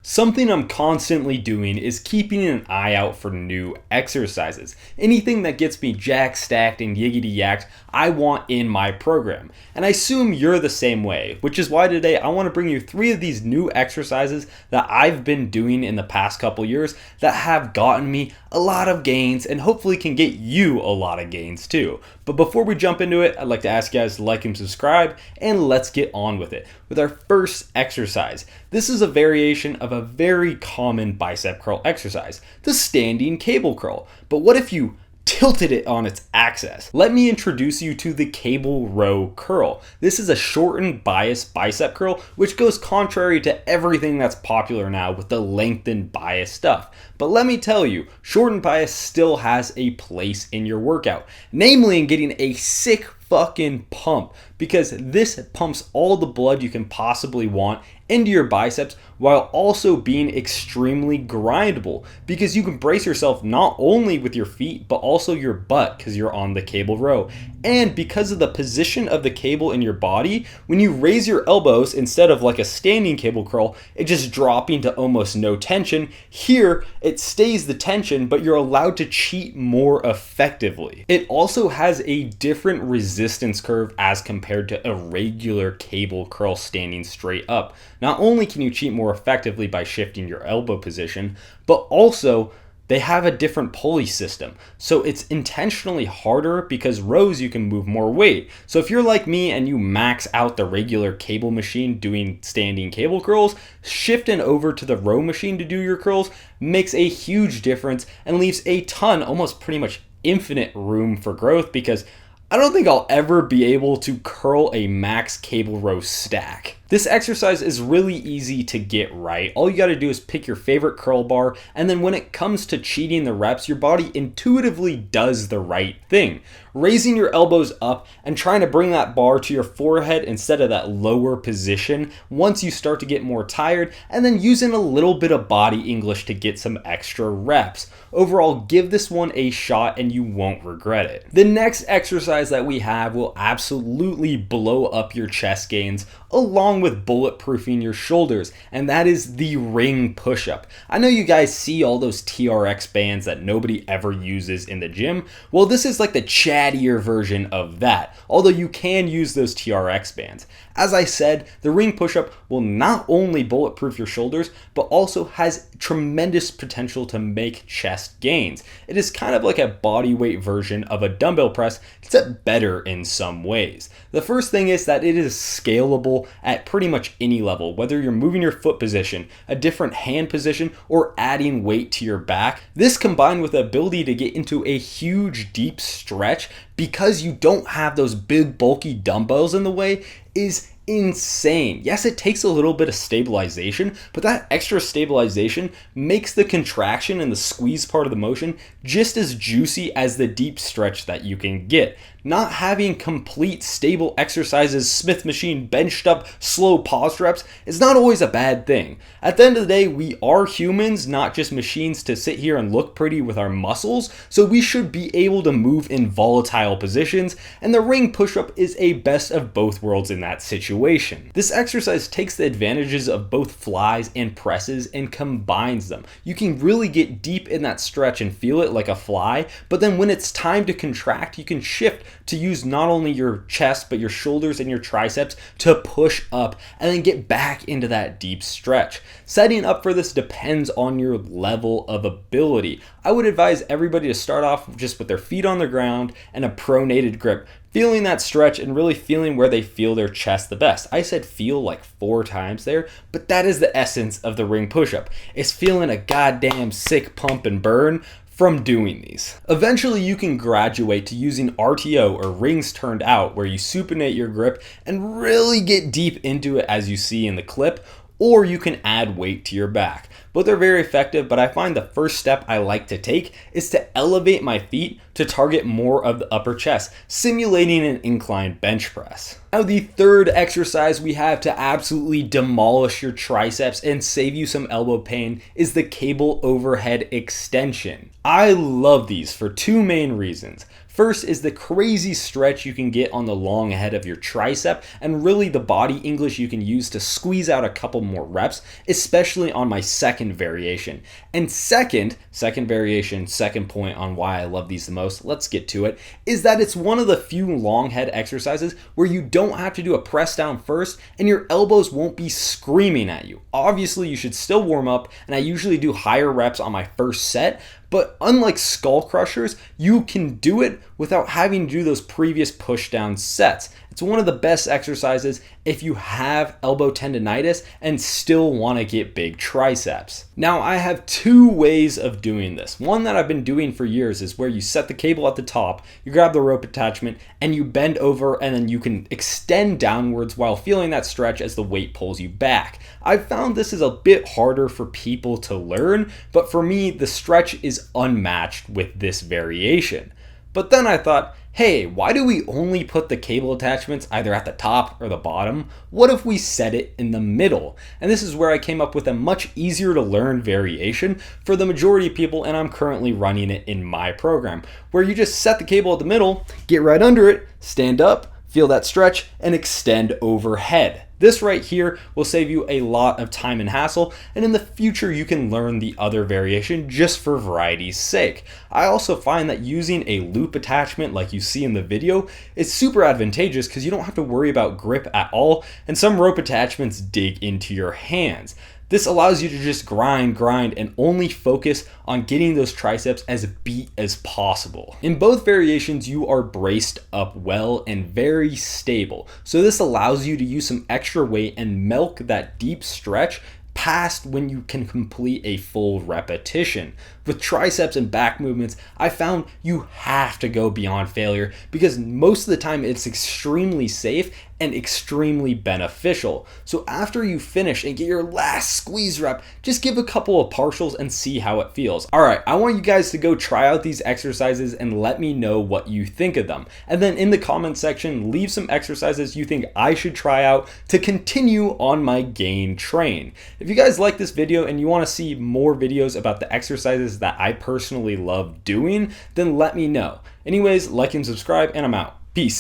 Something I'm constantly doing is keeping an eye out for new exercises. Anything that gets me jack stacked and yiggity yacked, I want in my program. And I assume you're the same way, which is why today I want to bring you 3 of these new exercises that I've been doing in the past couple years that have gotten me a lot of gains and hopefully can get you a lot of gains too. But before we jump into it, I'd like to ask you guys to like and subscribe, and let's get on with it. With our first exercise, this is a variation of a very common bicep curl exercise, the standing cable curl. But what if you tilted it on its axis? Let me introduce you to the cable row curl. This is a shortened bias bicep curl, which goes contrary to everything that's popular now with the lengthened bias stuff. But let me tell you, shortened bias still has a place in your workout, namely in getting a sick fucking pump, because this pumps all the blood you can possibly want into your biceps while also being extremely grindable, because you can brace yourself not only with your feet but also your butt because you're on the cable row. And because of the position of the cable in your body, when you raise your elbows instead of like a standing cable curl, it just dropping to almost no tension. Here it stays the tension, but you're allowed to cheat more effectively. It also has a different resistance curve as compared to a regular cable curl standing straight up. Not only can you cheat more effectively by shifting your elbow position, but also they have a different pulley system. So it's intentionally harder because rows you can move more weight. So if you're like me and you max out the regular cable machine doing standing cable curls, shifting over to the row machine to do your curls makes a huge difference and leaves a ton, almost pretty much infinite room for growth, because I don't think I'll ever be able to curl a max cable row stack. This exercise is really easy to get right. All you gotta do is pick your favorite curl bar, and then when it comes to cheating the reps, your body intuitively does the right thing. Raising your elbows up and trying to bring that bar to your forehead instead of that lower position once you start to get more tired, and then using a little bit of body English to get some extra reps. Overall, give this one a shot and you won't regret it. The next exercise that we have will absolutely blow up your chest gains along with bulletproofing your shoulders, and that is the ring push-up. I know you guys see all those TRX bands that nobody ever uses in the gym. Well, this is like the chattier version of that, although you can use those TRX bands. As I said, the ring push-up will not only bulletproof your shoulders, but also has tremendous potential to make chest gains. It is kind of like a body weight version of a dumbbell press, except better in some ways. The first thing is that it is scalable at pretty much any level, whether you're moving your foot position, a different hand position, or adding weight to your back. This combined with the ability to get into a huge deep stretch because you don't have those big bulky dumbbells in the way is insane. Yes, it takes a little bit of stabilization, but that extra stabilization makes the contraction and the squeeze part of the motion just as juicy as the deep stretch that you can get. Not having complete stable exercises, Smith machine benched up slow pause reps is not always a bad thing. At the end of the day, we are humans, not just machines to sit here and look pretty with our muscles, so we should be able to move in volatile positions, and the ring push-up is a best of both worlds in that situation. This exercise takes the advantages of both flies and presses and combines them. You can really get deep in that stretch and feel it like a fly, but then when it's time to contract, you can shift to use not only your chest but your shoulders and your triceps to push up and then get back into that deep stretch. Setting up for this depends on your level of ability. I would advise everybody to start off just with their feet on the ground and a pronated grip, feeling that stretch and really feeling where they feel their chest the best. I said feel like 4 times there, but that is the essence of the ring push-up. It's feeling a goddamn sick pump and burn from doing these. Eventually you can graduate to using RTO, or rings turned out, where you supinate your grip and really get deep into it as you see in the clip, or you can add weight to your back. Both are very effective, but I find the first step I like to take is to elevate my feet to target more of the upper chest, simulating an incline bench press. Now, the third exercise we have to absolutely demolish your triceps and save you some elbow pain is the cable overhead extension. I love these for 2 main reasons. First is the crazy stretch you can get on the long head of your tricep, and really the body English you can use to squeeze out a couple more reps, especially on my second variation. And second variation, second point on why I love these the most, let's get to it, is that it's one of the few long head exercises where you don't have to do a press down first and your elbows won't be screaming at you. Obviously, you should still warm up, and I usually do higher reps on my first set, but unlike skull crushers, you can do it without having to do those previous push down sets. It's one of the best exercises if you have elbow tendonitis and still want to get big triceps. Now, I have two ways of doing this. One that I've been doing for years is where you set the cable at the top, you grab the rope attachment, and you bend over, and then you can extend downwards while feeling that stretch as the weight pulls you back. I've found this is a bit harder for people to learn, but for me, the stretch is unmatched with this variation. But then I thought, hey, why do we only put the cable attachments either at the top or the bottom? What if we set it in the middle? And this is where I came up with a much easier to learn variation for the majority of people, and I'm currently running it in my program, where you just set the cable at the middle, get right under it, stand up, feel that stretch, and extend overhead. This right here will save you a lot of time and hassle, and in the future you can learn the other variation just for variety's sake. I also find that using a loop attachment like you see in the video is super advantageous because you don't have to worry about grip at all, and some rope attachments dig into your hands. This allows you to just grind, and only focus on getting those triceps as beat as possible. In both variations, you are braced up well and very stable. So this allows you to use some extra weight and milk that deep stretch past when you can complete a full repetition. With triceps and back movements, I found you have to go beyond failure because most of the time it's extremely safe and extremely beneficial. So after you finish and get your last squeeze rep, just give a couple of partials and see how it feels. All right, I want you guys to go try out these exercises and let me know what you think of them. And then in the comment section, leave some exercises you think I should try out to continue on my gain train. If you guys like this video and you want to see more videos about the exercises that I personally love doing, then let me know. Anyways, like and subscribe, and I'm out. Peace.